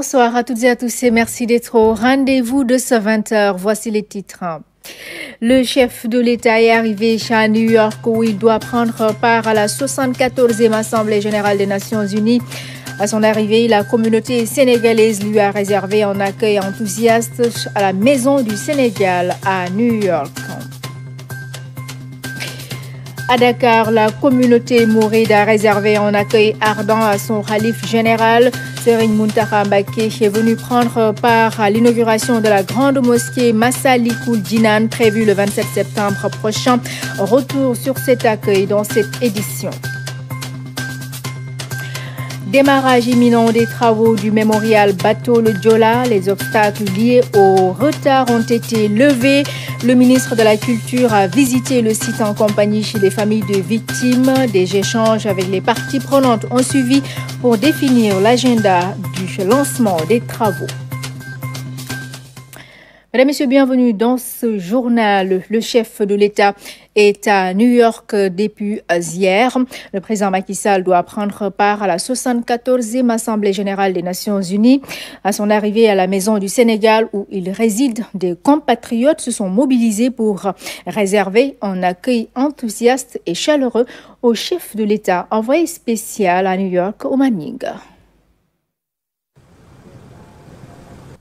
Bonsoir à toutes et à tous et merci d'être au rendez-vous de ce 20h. Voici les titres. Le chef de l'État est arrivé à New York où il doit prendre part à la 74e Assemblée générale des Nations unies. À son arrivée, la communauté sénégalaise lui a réservé un accueil enthousiaste à la Maison du Sénégal à New York. À Dakar, la communauté mouride a réservé un accueil ardent à son khalife général. Serigne Mountakha Mbacké est venu prendre part à l'inauguration de la grande mosquée Massalikul Jinan prévue le 27 septembre prochain. Retour sur cet accueil dans cette édition. Démarrage imminent des travaux du mémorial Bateau le Joola. Les obstacles liés au retard ont été levés. Le ministre de la Culture a visité le site en compagnie des familles de victimes. Des échanges avec les parties prenantes ont suivi pour définir l'agenda du lancement des travaux. Mesdames et messieurs, bienvenue dans ce journal. Le chef de l'État est à New York depuis hier. Le président Macky Sall doit prendre part à la 74e Assemblée générale des Nations unies. À son arrivée à la Maison du Sénégal où il réside, des compatriotes se sont mobilisés pour réserver un accueil enthousiaste et chaleureux au chef de l'État, envoyé spécial à New York, Oumar Nying.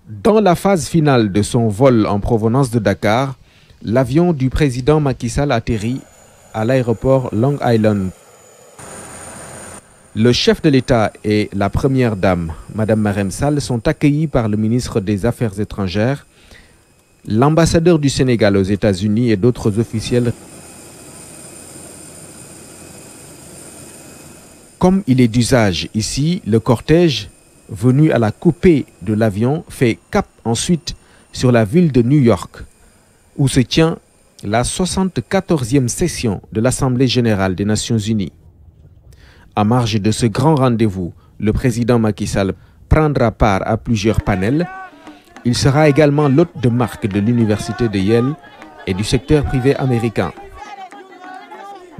Dans la phase finale de son vol en provenance de Dakar, l'avion du président Macky Sall atterrit à l'aéroport Long Island. Le chef de l'État et la première dame, Madame Marème Sall, sont accueillis par le ministre des Affaires étrangères, l'ambassadeur du Sénégal aux États-Unis et d'autres officiels. Comme il est d'usage ici, le cortège venu à la coupée de l'avion fait cap ensuite sur la ville de New York, où se tient la 74e session de l'Assemblée générale des Nations unies. À marge de ce grand rendez-vous, le président Macky Sall prendra part à plusieurs panels. Il sera également l'hôte de marque de l'université de Yale et du secteur privé américain.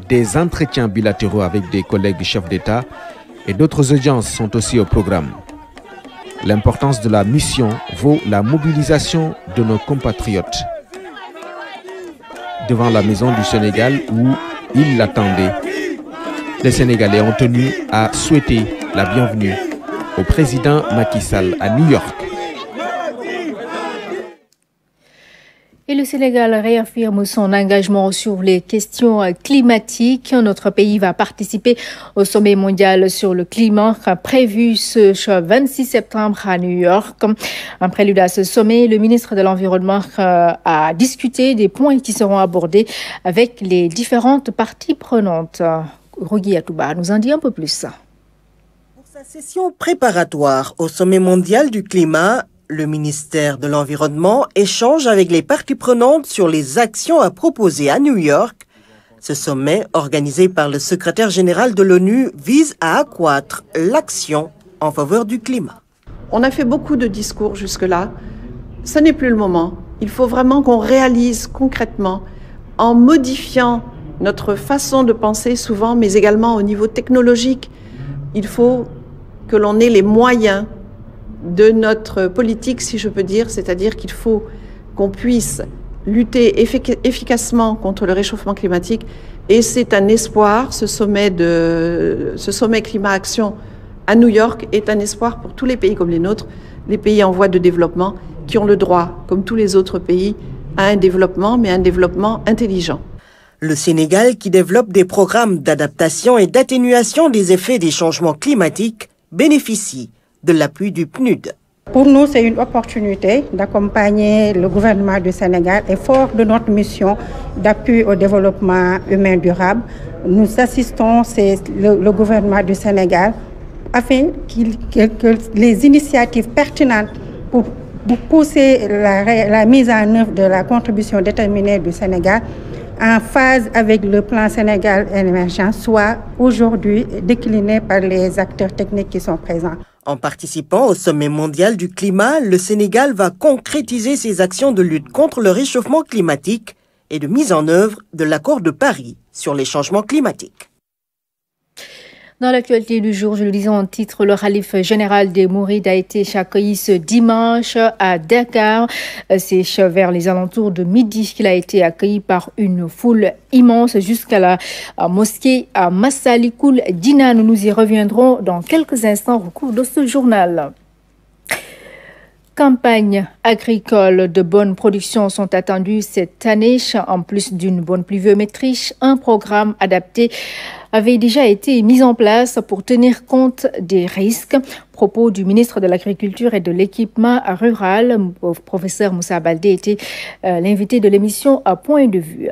Des entretiens bilatéraux avec des collègues chefs d'État et d'autres audiences sont aussi au programme. L'importance de la mission vaut la mobilisation de nos compatriotes devant la Maison du Sénégal où ils l'attendaient. Les Sénégalais ont tenu à souhaiter la bienvenue au président Macky Sall à New York. Et le Sénégal réaffirme son engagement sur les questions climatiques. Notre pays va participer au sommet mondial sur le climat prévu ce 26 septembre à New York. En prélude à ce sommet, le ministre de l'Environnement a discuté des points qui seront abordés avec les différentes parties prenantes. Rougui Atouba nous en dit un peu plus. Pour sa session préparatoire au sommet mondial du climat, le ministère de l'Environnement échange avec les parties prenantes sur les actions à proposer à New York. Ce sommet, organisé par le secrétaire général de l'ONU, vise à accroître l'action en faveur du climat. On a fait beaucoup de discours jusque-là. Ce n'est plus le moment. Il faut vraiment qu'on réalise concrètement, en modifiant notre façon de penser souvent, mais également au niveau technologique. Il faut que l'on ait les moyens de notre politique, si je peux dire, c'est-à-dire qu'il faut qu'on puisse lutter efficacement contre le réchauffement climatique. Et c'est un espoir, ce sommet climat-action à New York est un espoir pour tous les pays comme les nôtres, les pays en voie de développement, qui ont le droit, comme tous les autres pays, à un développement, mais un développement intelligent. Le Sénégal, qui développe des programmes d'adaptation et d'atténuation des effets des changements climatiques, bénéficie de l'appui du PNUD. Pour nous, c'est une opportunité d'accompagner le gouvernement du Sénégal et fort de notre mission d'appui au développement humain durable. Nous assistons le gouvernement du Sénégal afin que les initiatives pertinentes pour pousser la mise en œuvre de la contribution déterminée du Sénégal en phase avec le plan Sénégal émergent soient aujourd'hui déclinées par les acteurs techniques qui sont présents. En participant au sommet mondial du climat, le Sénégal va concrétiser ses actions de lutte contre le réchauffement climatique et de mise en œuvre de l'accord de Paris sur les changements climatiques. Dans l'actualité du jour, je le disais en titre, le khalife général des Mourides a été accueilli ce dimanche à Dakar. C'est vers les alentours de midi qu'il a été accueilli par une foule immense jusqu'à la mosquée à Massalikoul Djinan. Nous y reviendrons dans quelques instants au cours de ce journal. Campagnes agricoles de bonne production sont attendues cette année. En plus d'une bonne pluviométrie, un programme adapté avait déjà été mis en place pour tenir compte des risques. Propos du ministre de l'Agriculture et de l'Équipement rural, professeur Moussa Baldé, était l'invité de l'émission à Point de Vue.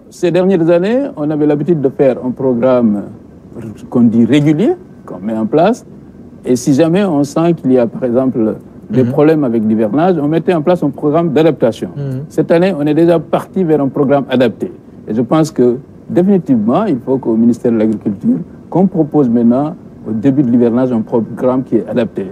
Ces dernières années, on avait l'habitude de faire un programme qu'on dit régulier, qu'on met en place. Et si jamais on sent qu'il y a, par exemple, des problèmes avec l'hivernage, on mettait en place un programme d'adaptation. Cette année, on est déjà parti vers un programme adapté. Et je pense que, définitivement, il faut qu'au ministère de l'Agriculture, qu'on propose maintenant, au début de l'hivernage, un programme qui est adapté.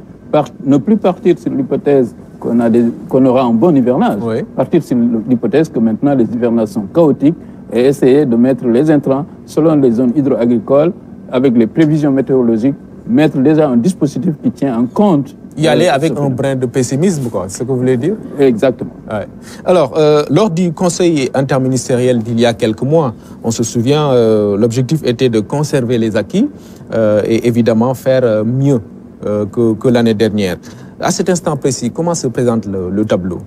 Ne plus partir sur l'hypothèse qu'on aura un bon hivernage. Oui. Partir sur l'hypothèse que maintenant les hivernages sont chaotiques et essayer de mettre les intrants selon les zones hydro-agricoles avec les prévisions météorologiques, mettre déjà un dispositif qui tient en compte. Y aller avec un brin de pessimisme, quoi, c'est ce que vous voulez dire? Exactement. Ouais. Alors, lors du conseil interministériel d'il y a quelques mois, on se souvient, l'objectif était de conserver les acquis et évidemment faire mieux que l'année dernière. À cet instant précis, comment se présente le tableau?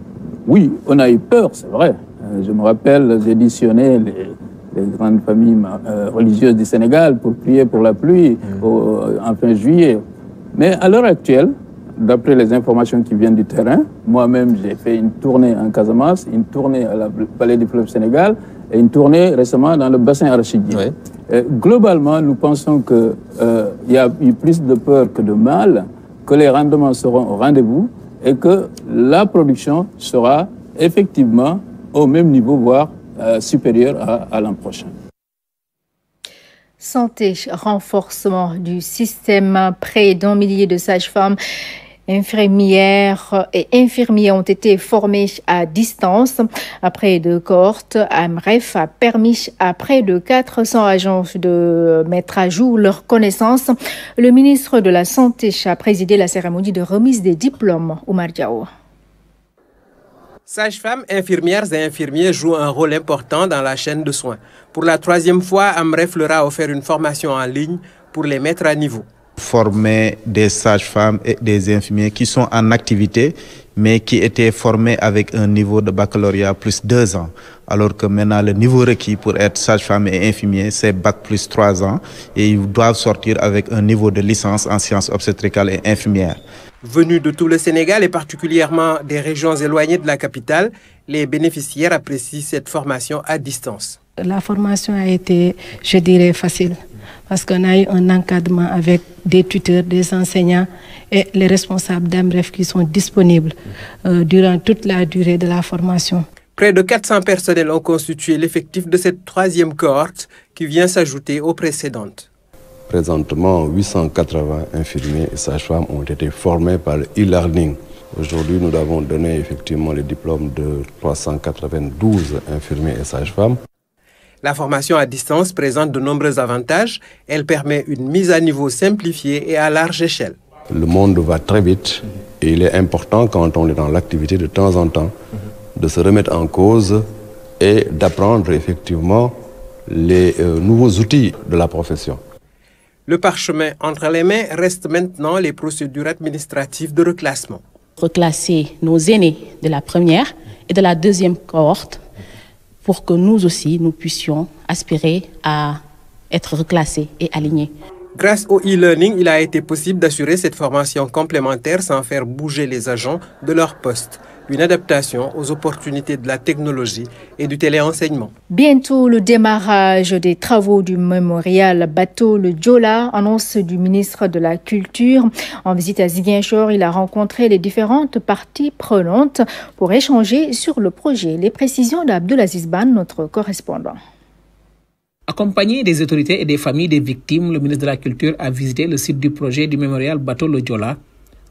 Oui, on a eu peur, c'est vrai. Je me rappelle, j'éditionnais les grandes familles religieuses du Sénégal pour prier pour la pluie en fin juillet. Mais à l'heure actuelle, d'après les informations qui viennent du terrain, moi-même j'ai fait une tournée en Casamance, une tournée à la vallée du fleuve Sénégal et une tournée récemment dans le bassin arachidien. Oui. Globalement, nous pensons qu'il y a eu plus de peur que de mal, que les rendements seront au rendez-vous et que la production sera effectivement au même niveau, voire supérieur à l'an prochain. Santé, renforcement du système, près d'un millier de sages-femmes, infirmières et infirmiers ont été formés à distance. Après deux cohortes, AMREF a permis à près de 400 agents de mettre à jour leurs connaissances. Le ministre de la Santé a présidé la cérémonie de remise des diplômes. Oumar Diaw. Sages-femmes, infirmières et infirmiers jouent un rôle important dans la chaîne de soins. Pour la troisième fois, AMREF leur a offert une formation en ligne pour les mettre à niveau. Former des sages-femmes et des infirmiers qui sont en activité, mais qui étaient formés avec un niveau de baccalauréat plus 2 ans. Alors que maintenant, le niveau requis pour être sage-femme et infirmier, c'est bac plus 3 ans. Et ils doivent sortir avec un niveau de licence en sciences obstétricales et infirmières. Venus de tout le Sénégal et particulièrement des régions éloignées de la capitale, les bénéficiaires apprécient cette formation à distance. La formation a été, je dirais, facile parce qu'on a eu un encadrement avec des tuteurs, des enseignants et les responsables d'AMREF qui sont disponibles durant toute la durée de la formation. Près de 400 personnels ont constitué l'effectif de cette troisième cohorte qui vient s'ajouter aux précédentes. Présentement, 880 infirmiers et sages-femmes ont été formés par le e-learning. Aujourd'hui, nous avons donné effectivement les diplômes de 392 infirmiers et sages-femmes. La formation à distance présente de nombreux avantages. Elle permet une mise à niveau simplifiée et à large échelle. Le monde va très vite et il est important, quand on est dans l'activité, de temps en temps, de se remettre en cause et d'apprendre effectivement les nouveaux outils de la profession. Le parchemin entre les mains reste maintenant les procédures administratives de reclassement. Reclasser nos aînés de la première et de la deuxième cohorte pour que nous aussi, nous puissions aspirer à être reclassés et alignés. Grâce au e-learning, il a été possible d'assurer cette formation complémentaire sans faire bouger les agents de leur poste. Une adaptation aux opportunités de la technologie et du téléenseignement. Bientôt le démarrage des travaux du mémorial bateau le Djola, annonce du ministre de la Culture. En visite à Ziguinchor, il a rencontré les différentes parties prenantes pour échanger sur le projet. Les précisions d'Abdelaziz Ban, notre correspondant. Accompagné des autorités et des familles des victimes, le ministre de la Culture a visité le site du projet du mémorial bateau le Djola.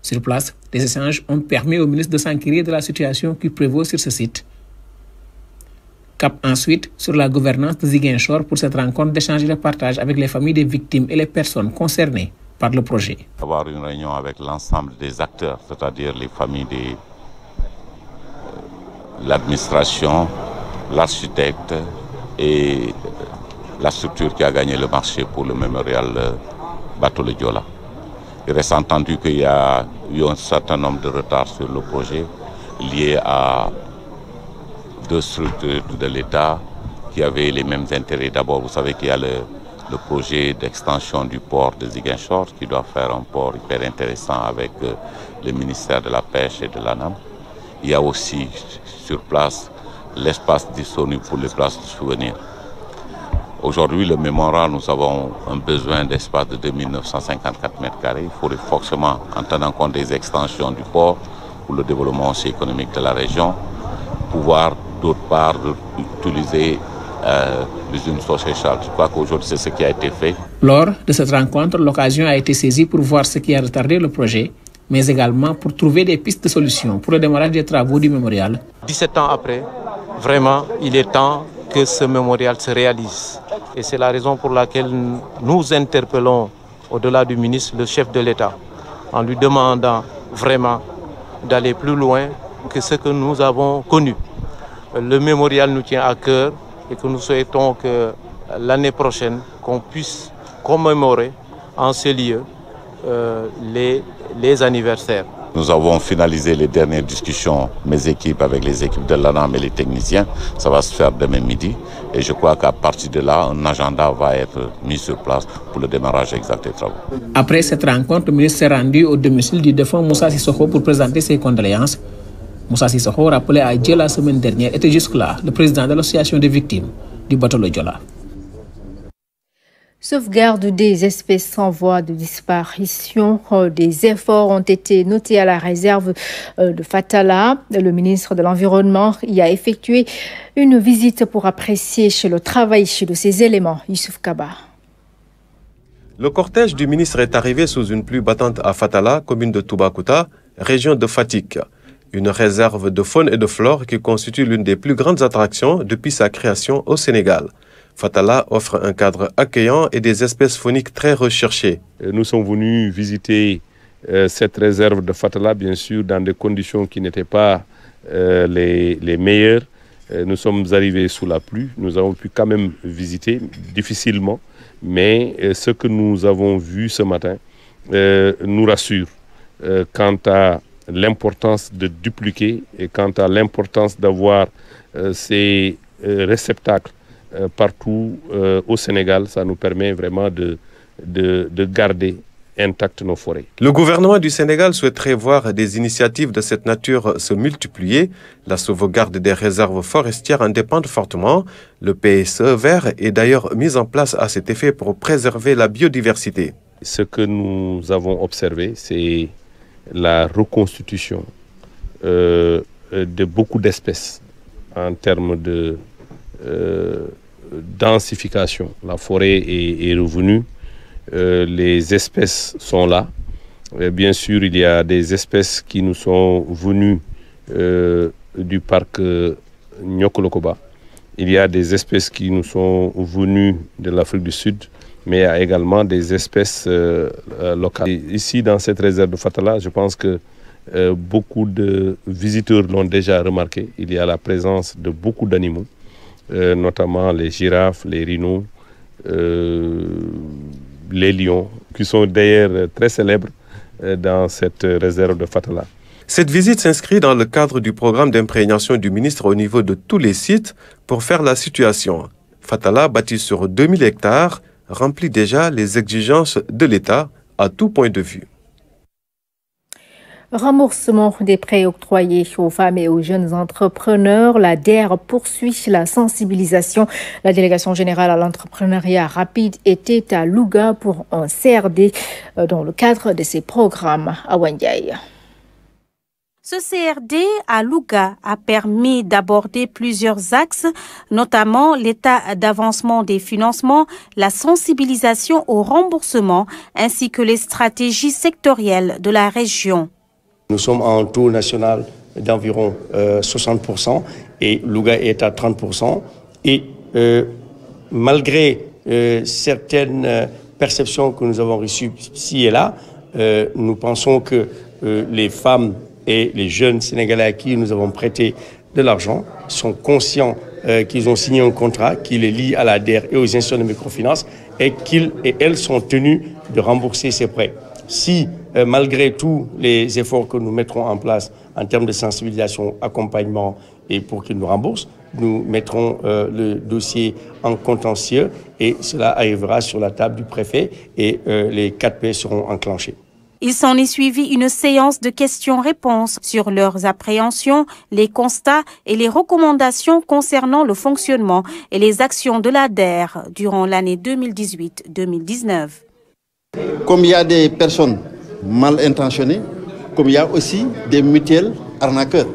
Sur place, les échanges ont permis au ministre de s'enquérir de la situation qui prévaut sur ce site. Cap ensuite sur la gouvernance de Ziguinchor pour cette rencontre d'échange et de partage avec les familles des victimes et les personnes concernées par le projet. Avoir une réunion avec l'ensemble des acteurs, c'est-à-dire les familles de l'administration, l'architecte et la structure qui a gagné le marché pour le mémorial Bateau le Joola. Il reste entendu qu'il y a eu un certain nombre de retards sur le projet liés à deux structures de l'État qui avaient les mêmes intérêts. D'abord, vous savez qu'il y a le projet d'extension du port de Ziguinchor qui doit faire un port hyper intéressant avec le ministère de la Pêche et de l'ANAM. Il y a aussi sur place l'espace disponible pour les places de souvenirs. Aujourd'hui, le mémorial, nous avons un besoin d'espace de 2954 m². Il faudrait forcément, en tenant compte des extensions du port pour le développement aussi économique de la région, pouvoir d'autre part utiliser l'usine Soséchal. Je crois qu'aujourd'hui, c'est ce qui a été fait. Lors de cette rencontre, l'occasion a été saisie pour voir ce qui a retardé le projet, mais également pour trouver des pistes de solutions pour le démarrage des travaux du mémorial. 17 ans après, vraiment, il est temps que ce mémorial se réalise. Et c'est la raison pour laquelle nous interpellons, au-delà du ministre, le chef de l'État, en lui demandant vraiment d'aller plus loin que ce que nous avons connu. Le mémorial nous tient à cœur et que nous souhaitons que l'année prochaine, qu'on puisse commémorer en ces lieux les anniversaires. Nous avons finalisé les dernières discussions, mes équipes avec les équipes de l'ANAM et les techniciens. Ça va se faire demain midi. Et je crois qu'à partir de là, un agenda va être mis sur place pour le démarrage exact des travaux. Après cette rencontre, le ministre s'est rendu au domicile du défunt Moussa Sissoko pour présenter ses condoléances. Moussa Sissoko, rappelé à Dieu la semaine dernière, était jusque-là le président de l'association des victimes du Bateau le Joola. Sauvegarde des espèces en voie de disparition. Des efforts ont été notés à la réserve de Fatala. Le ministre de l'Environnement y a effectué une visite pour apprécier le travail de ces éléments. Youssouf Kaba. Le cortège du ministre est arrivé sous une pluie battante à Fatala, commune de Toubacouta, région de Fatick. Une réserve de faune et de flore qui constitue l'une des plus grandes attractions depuis sa création au Sénégal. Fatala offre un cadre accueillant et des espèces fauniques très recherchées. Nous sommes venus visiter cette réserve de Fatala, bien sûr, dans des conditions qui n'étaient pas les meilleures. Nous sommes arrivés sous la pluie. Nous avons pu quand même visiter difficilement. Mais ce que nous avons vu ce matin nous rassure quant à l'importance de dupliquer et quant à l'importance d'avoir ces réceptacles partout au Sénégal. Ça nous permet vraiment de garder intactes nos forêts. Le gouvernement du Sénégal souhaiterait voir des initiatives de cette nature se multiplier. La sauvegarde des réserves forestières en dépend fortement. Le PSE vert est d'ailleurs mis en place à cet effet pour préserver la biodiversité. Ce que nous avons observé, c'est la reconstitution de beaucoup d'espèces en termes de densification. La forêt est revenue, les espèces sont là. Bien sûr, il y a des espèces qui nous sont venues du parc Nyokolokoba. Il y a des espèces qui nous sont venues de l'Afrique du Sud, mais il y a également des espèces locales. Et ici, dans cette réserve de Fatala, je pense que beaucoup de visiteurs l'ont déjà remarqué. Il y a la présence de beaucoup d'animaux, notamment les girafes, les rhinos, les lions, qui sont d'ailleurs très célèbres dans cette réserve de Fatala. Cette visite s'inscrit dans le cadre du programme d'imprégnation du ministre au niveau de tous les sites pour faire la situation. Fatala, bâti sur 2000 hectares, remplit déjà les exigences de l'État à tout point de vue. Remboursement des prêts octroyés aux femmes et aux jeunes entrepreneurs. La DER poursuit la sensibilisation. La délégation générale à l'entrepreneuriat rapide était à Louga pour un CRD dans le cadre de ces programmes à Wandiaï. Ce CRD à Louga a permis d'aborder plusieurs axes, notamment l'état d'avancement des financements, la sensibilisation au remboursement, ainsi que les stratégies sectorielles de la région. Nous sommes en tout national d'environ 60% et Louga est à 30%. Et malgré certaines perceptions que nous avons reçues ci et là, nous pensons que les femmes et les jeunes Sénégalais à qui nous avons prêté de l'argent sont conscients qu'ils ont signé un contrat qui les lie à la DER et aux institutions de microfinance et qu'ils et elles sont tenus de rembourser ces prêts. Si, malgré tous les efforts que nous mettrons en place en termes de sensibilisation, accompagnement et pour qu'ils nous remboursent, nous mettrons le dossier en contentieux et cela arrivera sur la table du préfet et les 4P seront enclenchés. Il s'en est suivi une séance de questions-réponses sur leurs appréhensions, les constats et les recommandations concernant le fonctionnement et les actions de la DER durant l'année 2018-2019. Comme il y a des personnes mal intentionnées, comme il y a aussi des mutuelles arnaqueurs,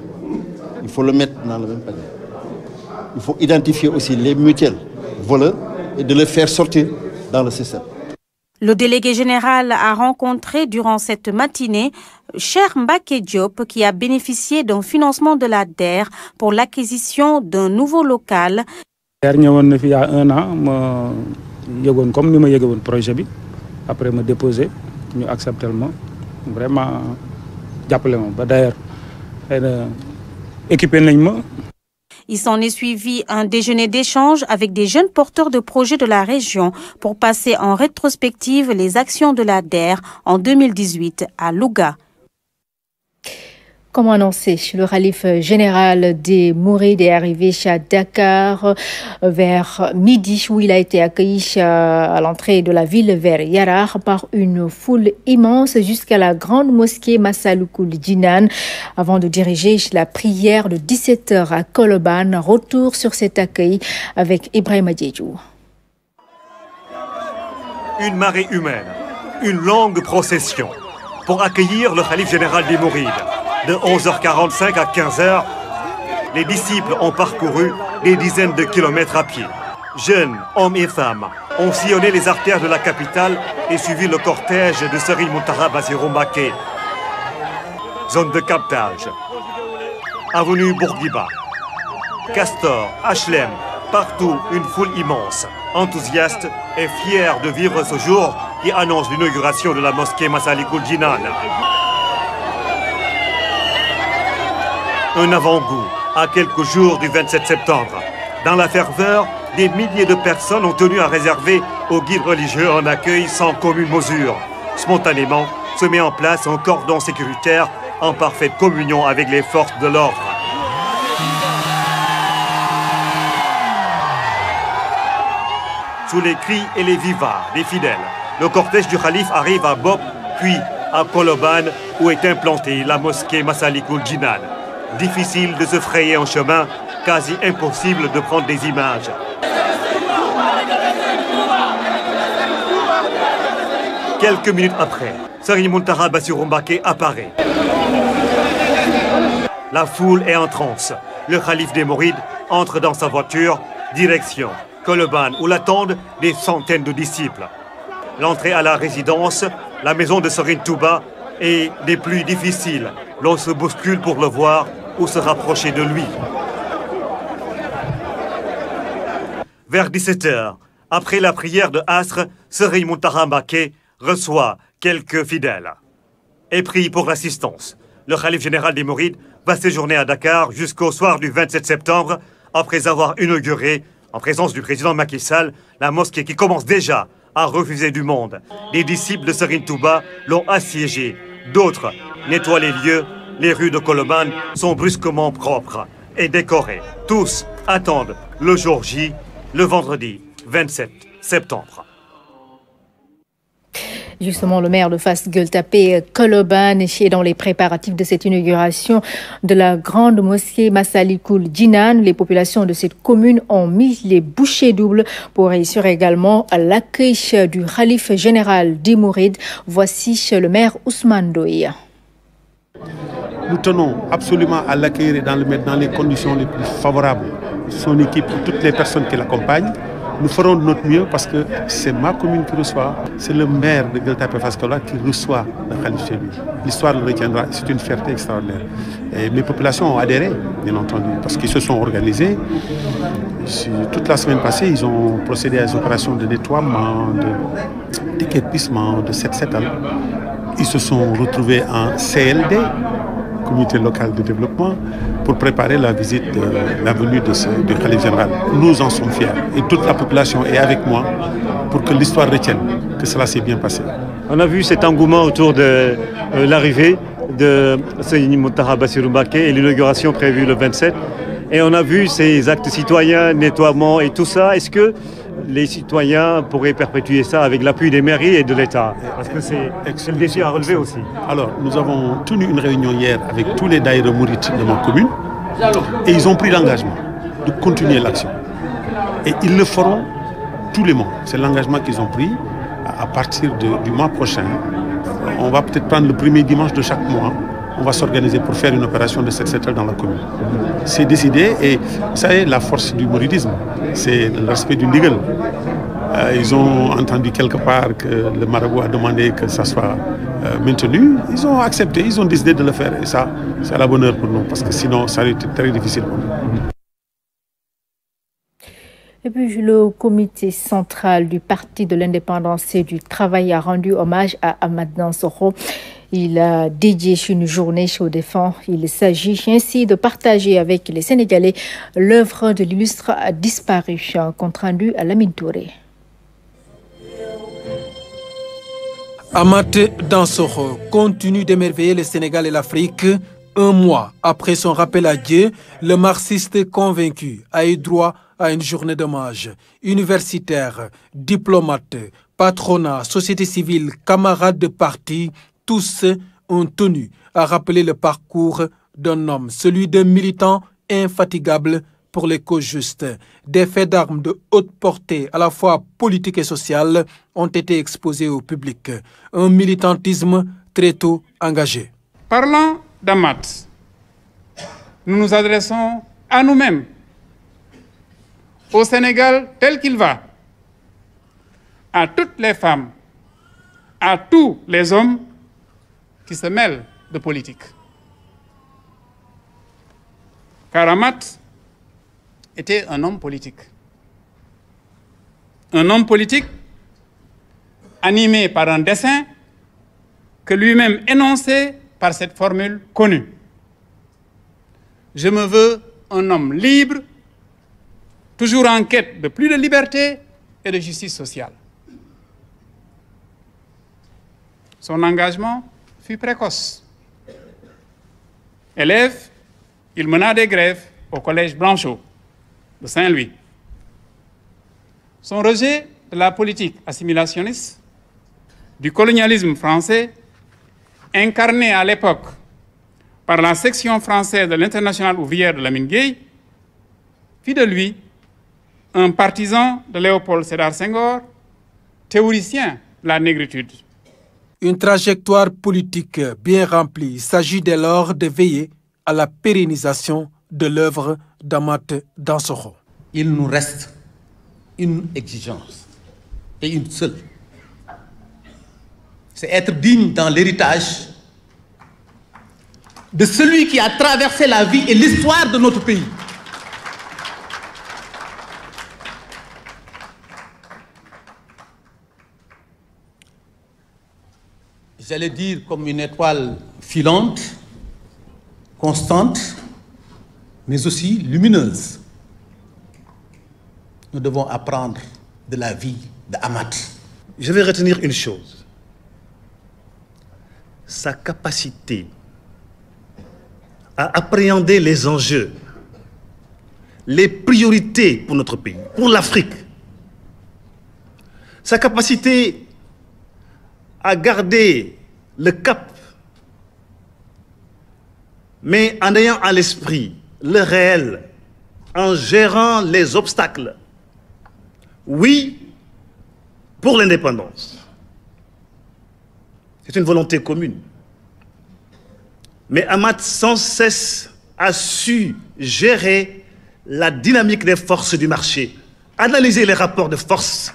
il faut le mettre dans le même panier. Il faut identifier aussi les mutuelles voleurs et de les faire sortir dans le système. Le délégué général a rencontré durant cette matinée Cheikh Mbacké Diop qui a bénéficié d'un financement de la DER pour l'acquisition d'un nouveau local. Il y a 1 an, comme nous avons un projet, après me déposer, nous acceptons vraiment d'ailleurs équipé. Il s'en est suivi un déjeuner d'échange avec des jeunes porteurs de projets de la région pour passer en rétrospective les actions de la DER en 2018 à Louga. Comme annoncé, le khalife général des Mourides est arrivé à Dakar vers midi où il a été accueilli à l'entrée de la ville vers Yarar par une foule immense jusqu'à la grande mosquée Massalikul Jinan avant de diriger la prière de 17h à Colobane. Retour sur cet accueil avec Ibrahima Diédhiou. Une marée humaine, une longue procession pour accueillir le khalife général des Mourides. De 11h45 à 15h, les disciples ont parcouru des dizaines de kilomètres à pied. Jeunes, hommes et femmes ont sillonné les artères de la capitale et suivi le cortège de Serigne Mountakha Bassirou Mbacké. Zone de captage, avenue Bourguiba, Castor, HLM, partout une foule immense, enthousiaste et fière de vivre ce jour qui annonce l'inauguration de la mosquée Massalikul Jinan. Un avant-goût à quelques jours du 27 septembre. Dans la ferveur, des milliers de personnes ont tenu à réserver aux guides religieux un accueil sans commune mesure. Spontanément, se met en place un cordon sécuritaire en parfaite communion avec les forces de l'ordre. Sous les cris et les vivas des fidèles, le cortège du khalife arrive à Bop, puis à Colobane, où est implantée la mosquée Massalikul Jinan. Difficile de se frayer un chemin, quasi impossible de prendre des images. Quelques minutes après, Serigne Mountakha Bassirou Mbacké apparaît. La foule est en transe. Le khalife des Mourides entre dans sa voiture, direction Colobane, où l'attendent des centaines de disciples. L'entrée à la résidence, la maison de Serigne Touba, est des plus difficiles. L'on se bouscule pour le voir ou se rapprocher de lui. Vers 17h, après la prière de Asr, Serigne Mountakha Mbacké reçoit quelques fidèles et prie pour l'assistance. Le khalife général des Mourides va séjourner à Dakar jusqu'au soir du 27 septembre, après avoir inauguré, en présence du président Macky Sall, la mosquée qui commence déjà à refuser du monde. Des disciples de Serigne Touba l'ont assiégé. D'autres nettoient les lieux. Les rues de Colobane sont brusquement propres et décorées. Tous attendent le jour J, le vendredi 27 septembre. Justement, le maire de Fass-Gueule-Tapée, Colobane, est dans les préparatifs de cette inauguration de la grande mosquée Massalikul Jinan. Les populations de cette commune ont mis les bouchées doubles pour réussir également à l'accueil du khalife général des Mourides. Voici le maire Ousmane Doye. Nous tenons absolument à l'accueillir et le mettre dans les conditions les plus favorables. Son équipe et toutes les personnes qui l'accompagnent. Nous ferons de notre mieux parce que c'est ma commune qui reçoit, c'est le maire de Gueule-Tapée Fass-Colobane qui reçoit le khalife chez lui. L'histoire le retiendra, c'est une fierté extraordinaire. Et les populations ont adhéré, bien entendu, parce qu'ils se sont organisés. Toute la semaine passée, ils ont procédé à des opérations de nettoiement, de déguerpissement, de set-setal. Ils se sont retrouvés en CLD, Comité local de développement, pour préparer la visite, la venue du Khalife général. Nous en sommes fiers et toute la population est avec moi pour que l'histoire retienne que cela s'est bien passé. On a vu cet engouement autour de l'arrivée de Serigne Mountakha Bassirou Mbacké et l'inauguration prévue le 27. Et on a vu ces actes citoyens, nettoiement et tout ça. Est-ce que les citoyens pourraient perpétuer ça avec l'appui des mairies et de l'État? Parce que c'est le défi à relever aussi. Alors, nous avons tenu une réunion hier avec tous les daïras mourides de ma commune et ils ont pris l'engagement de continuer l'action. Et ils le feront tous les mois. C'est l'engagement qu'ils ont pris à partir du mois prochain. On va peut-être prendre le premier dimanche de chaque mois. On va s'organiser pour faire une opération de set-setal dans la commune. C'est décidé et ça est la force du mouridisme. C'est le respect du ndigal. Ils ont entendu quelque part que le marabout a demandé que ça soit maintenu. Ils ont accepté, ils ont décidé de le faire. Et ça, c'est à la bonne heure pour nous parce que sinon, ça aurait été très difficile pour nous. Et puis le comité central du Parti de l'Indépendance et du Travail a rendu hommage à Amath Dansokho. Il a dédié une journée au défunt. Il s'agit ainsi de partager avec les Sénégalais l'œuvre de l'illustre disparu, compte rendu à Lamine Touré. Amath Dansokho continue d'émerveiller le Sénégal et l'Afrique. Un mois après son rappel à Dieu, le marxiste convaincu a eu droit à une journée d'hommage. Universitaires, diplomates, patronat, société civile, camarades de parti, tous ont tenu à rappeler le parcours d'un homme, celui d'un militant infatigable pour les causes justes. Des faits d'armes de haute portée, à la fois politique et sociale, ont été exposés au public. Un militantisme très tôt engagé. Parlant d'Amath, nous nous adressons à nous-mêmes, au Sénégal tel qu'il va, à toutes les femmes, à tous les hommes qui se mêlent de politique. Car Amath était un homme politique. Un homme politique animé par un dessein que lui-même énonçait par cette formule connue. Je me veux un homme libre, toujours en quête de plus de liberté et de justice sociale. Son engagement fut précoce. Élève, il mena des grèves au collège Blanchot de Saint-Louis. Son rejet de la politique assimilationniste, du colonialisme français, incarné à l'époque par la section française de l'Internationale ouvrière de Lamine Gueye, fit de lui un partisan de Léopold Sédar Senghor, théoricien de la négritude. Une trajectoire politique bien remplie. Il s'agit dès lors de veiller à la pérennisation de l'œuvre d'Amath Dansokho. Il nous reste une exigence, et une seule. C'est être digne dans l'héritage de celui qui a traversé la vie et l'histoire de notre pays. J'allais dire comme une étoile filante, constante, mais aussi lumineuse. Nous devons apprendre de la vie d'Amath. Je vais retenir une chose. Sa capacité à appréhender les enjeux, les priorités pour notre pays, pour l'Afrique. Sa capacité à garder le cap, mais en ayant à l'esprit le réel, en gérant les obstacles. Oui, pour l'indépendance. C'est une volonté commune. Mais Amath sans cesse a su gérer la dynamique des forces du marché, analyser les rapports de force,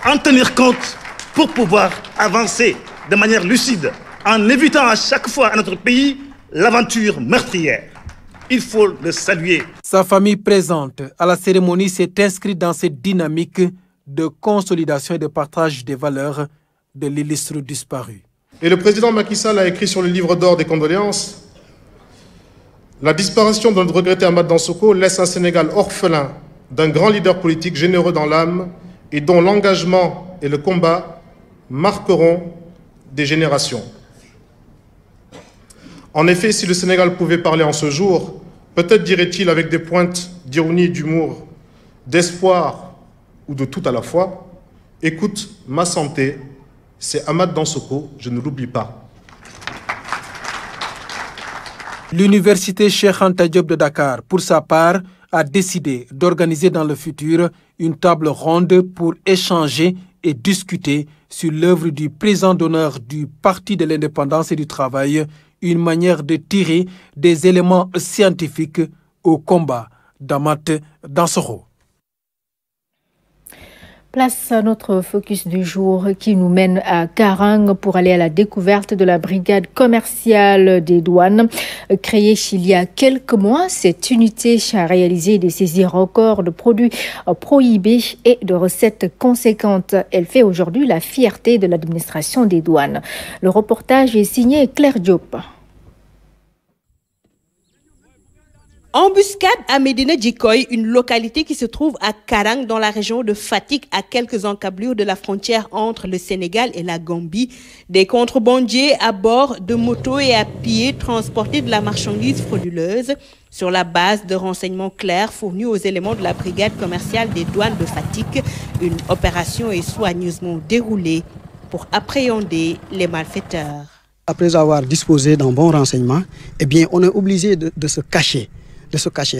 en tenir compte pour pouvoir avancer de manière lucide, en évitant à chaque fois à notre pays l'aventure meurtrière. Il faut le saluer. Sa famille présente à la cérémonie s'est inscrite dans cette dynamique de consolidation et de partage des valeurs de l'illustre disparu. Et le président Macky Sall a écrit sur le livre d'or des condoléances: la disparition de notre regretté Amath Dansokho laisse un Sénégal orphelin d'un grand leader politique généreux dans l'âme et dont l'engagement et le combat marqueront des générations. En effet, si le Sénégal pouvait parler en ce jour, peut-être dirait-il avec des pointes d'ironie, d'humour, d'espoir ou de tout à la fois: écoute, ma santé, c'est Amath Dansokho, je ne l'oublie pas. L'université Cheikh Anta Diop de Dakar, pour sa part, a décidé d'organiser dans le futur une table ronde pour échanger et discuter sur l'œuvre du président d'honneur du Parti de l'Indépendance et du Travail, une manière de tirer des éléments scientifiques au combat d'Amath Dansokho. Place à notre focus du jour qui nous mène à Karang pour aller à la découverte de la brigade commerciale des douanes. Créée il y a quelques mois, cette unité a réalisé des saisies records de produits prohibés et de recettes conséquentes. Elle fait aujourd'hui la fierté de l'administration des douanes. Le reportage est signé Claire Diop. Embuscade à Médina Djikoy, une localité qui se trouve à Karang dans la région de Fatick, à quelques encablures de la frontière entre le Sénégal et la Gambie. Des contrebandiers à bord de motos et à pied transportaient de la marchandise frauduleuse. Sur la base de renseignements clairs fournis aux éléments de la brigade commerciale des douanes de Fatick, une opération est soigneusement déroulée pour appréhender les malfaiteurs. Après avoir disposé d'un bon renseignement, eh bien, on est obligé de se cacher.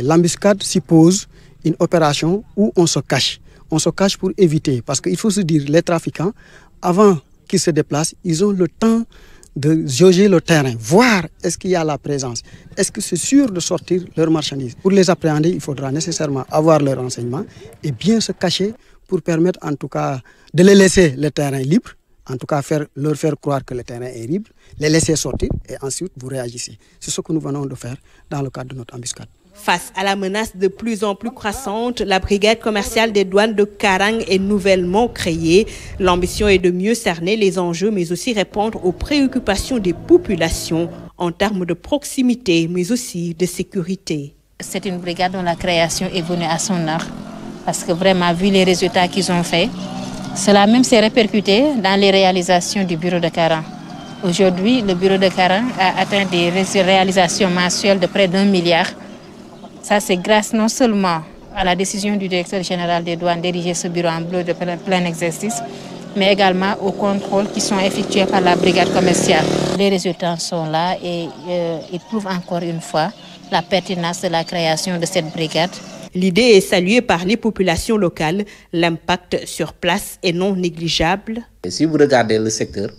L'embuscade suppose une opération où on se cache. On se cache pour éviter, parce qu'il faut se dire, les trafiquants, avant qu'ils se déplacent, ils ont le temps de jauger le terrain, voir est-ce qu'il y a la présence, est-ce que c'est sûr de sortir leurs marchandises. Pour les appréhender, il faudra nécessairement avoir leurs renseignements et bien se cacher pour permettre en tout cas de les laisser le terrain libre, en tout cas leur faire croire que le terrain est libre, les laisser sortir et ensuite vous réagissez. C'est ce que nous venons de faire dans le cadre de notre embuscade. Face à la menace de plus en plus croissante, la brigade commerciale des douanes de Karang est nouvellement créée. L'ambition est de mieux cerner les enjeux, mais aussi répondre aux préoccupations des populations en termes de proximité, mais aussi de sécurité. C'est une brigade dont la création est venue à son heure, parce que vraiment, vu les résultats qu'ils ont faits, cela même s'est répercuté dans les réalisations du bureau de Karang. Aujourd'hui, le bureau de Karang a atteint des réalisations mensuelles de près d'1 milliard. Ça, c'est grâce non seulement à la décision du directeur général des douanes d'ériger ce bureau en bleu de plein exercice, mais également aux contrôles qui sont effectués par la brigade commerciale. Les résultats sont là et ils prouvent encore une fois la pertinence de la création de cette brigade. L'idée est saluée par les populations locales. L'impact sur place est non négligeable. Et si vous regardez le secteur,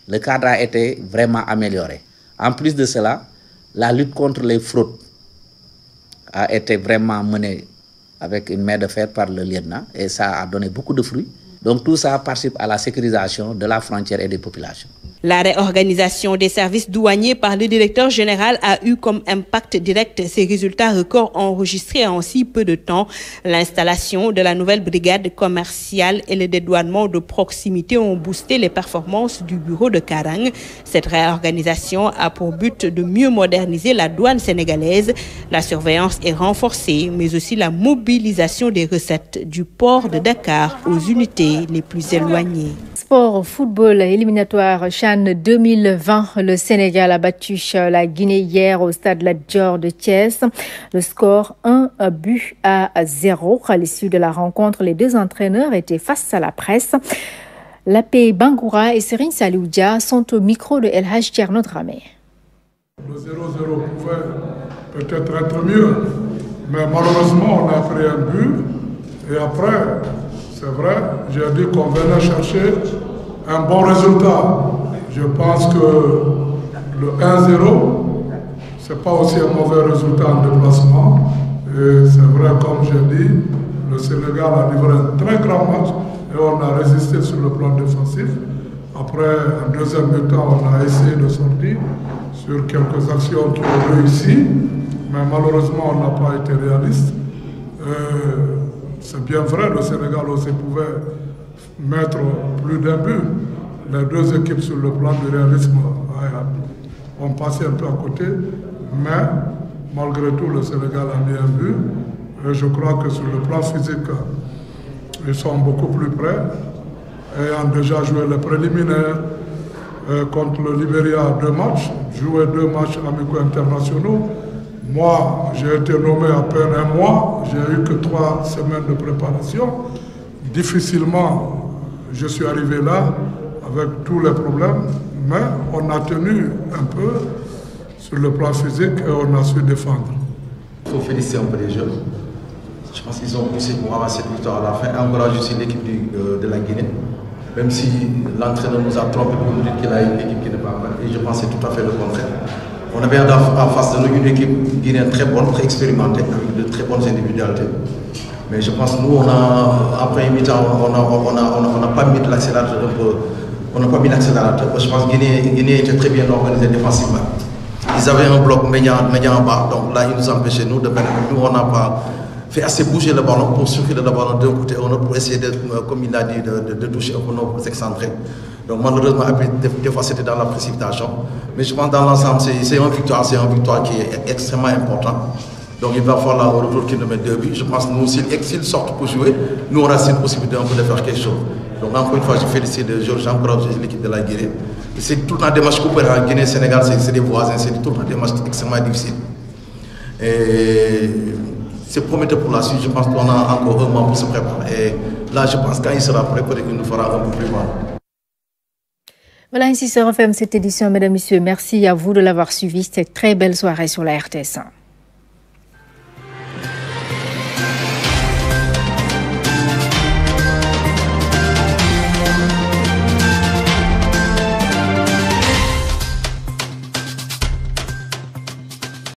le cadre a été vraiment amélioré. En plus de cela, la lutte contre les fraudes a été vraiment menée avec une main de fer par le lieutenant et ça a donné beaucoup de fruits. Donc tout ça participe à la sécurisation de la frontière et des populations. La réorganisation des services douaniers par le directeur général a eu comme impact direct ces résultats records enregistrés en si peu de temps. L'installation de la nouvelle brigade commerciale et le dédouanement de proximité ont boosté les performances du bureau de Karang. Cette réorganisation a pour but de mieux moderniser la douane sénégalaise. La surveillance est renforcée, mais aussi la mobilisation des recettes du port de Dakar aux unités les plus éloignées. Sport, football, éliminatoire CHAN 2020. Le Sénégal a battu la Guinée hier au stade Lat Dior de Thiès. Le score 1-0. À l'issue de la rencontre, les deux entraîneurs étaient face à la presse. Lapé Bangoura et Serigne Saliou Dia sont au micro de El Hadj Thierno Dramé. Le 0-0 pouvait peut-être être mieux, mais malheureusement on a pris un but et après, c'est vrai, j'ai dit qu'on venait chercher un bon résultat. Je pense que le 1-0, ce n'est pas aussi un mauvais résultat en déplacement. Et c'est vrai, comme j'ai dit, le Sénégal a livré un très grand match et on a résisté sur le plan défensif. Après, en deuxième mi-temps, on a essayé de sortir. sur quelques actions qui ont réussi, mais malheureusement on n'a pas été réaliste. C'est bien vrai, le Sénégal aussi pouvait mettre plus d'un but. Les deux équipes sur le plan du réalisme ont passé un peu à côté, mais malgré tout le Sénégal a mis un but. Et je crois que sur le plan physique, ils sont beaucoup plus près, ayant déjà joué les préliminaires contre le Libéria 2 matchs, joué 2 matchs amicaux internationaux. Moi, j'ai été nommé à peine un mois, j'ai eu que 3 semaines de préparation. Difficilement, je suis arrivé là avec tous les problèmes, mais on a tenu un peu sur le plan physique et on a su défendre. Il faut féliciter un peu les jeunes. Je pense qu'ils ont poussé pour avoir cette victoire à la fin. Encourage aussi l'équipe de la Guinée, même si l'entraîneur nous a trompé pour nous dire qu'il a une équipe qui n'est pas bonne. Et je pense que c'est tout à fait le contraire. On avait en face de nous une équipe guinéenne très bonne, très expérimentée, avec de très bonnes individualités. Mais je pense que nous, après une mi-temps, on n'a pas mis l'accélérateur un peu. On n'a pas mis l'accélérateur. Je pense que Guinée était très bien organisée défensivement. Ils avaient un bloc médian en bas, donc là, ils nous empêchaient, nous, de pénétrer. Nous, on n'a pas fait assez bouger le ballon pour circuler le ballon d'un côté à l'autre pour essayer, comme il a dit, de toucher un peu nos excentrés. Donc malheureusement, des fois, c'était dans la précipitation. Mais je pense que dans l'ensemble, c'est une victoire qui est extrêmement importante. Donc il va falloir au retour qu'ils nous mettent 2 buts. Je pense que nous, s'ils sortent pour jouer, nous, on a cette possibilité de faire quelque chose. Donc encore une fois, je félicite Georges, j'encourage l'équipe de la Guinée. C'est tout le temps des matchs coupés en Guinée, Sénégal, c'est des voisins, c'est tout le temps des matchs extrêmement difficiles. Et c'est prometteur pour la suite, je pense qu'on a encore un mois pour se préparer. Et là, je pense que quand il sera prêt, peut-être qu'il nous fera un peu plus mal. Voilà, ainsi se referme cette édition, mesdames et messieurs. Merci à vous de l'avoir suivi. C'était une très belle soirée sur la RTS1.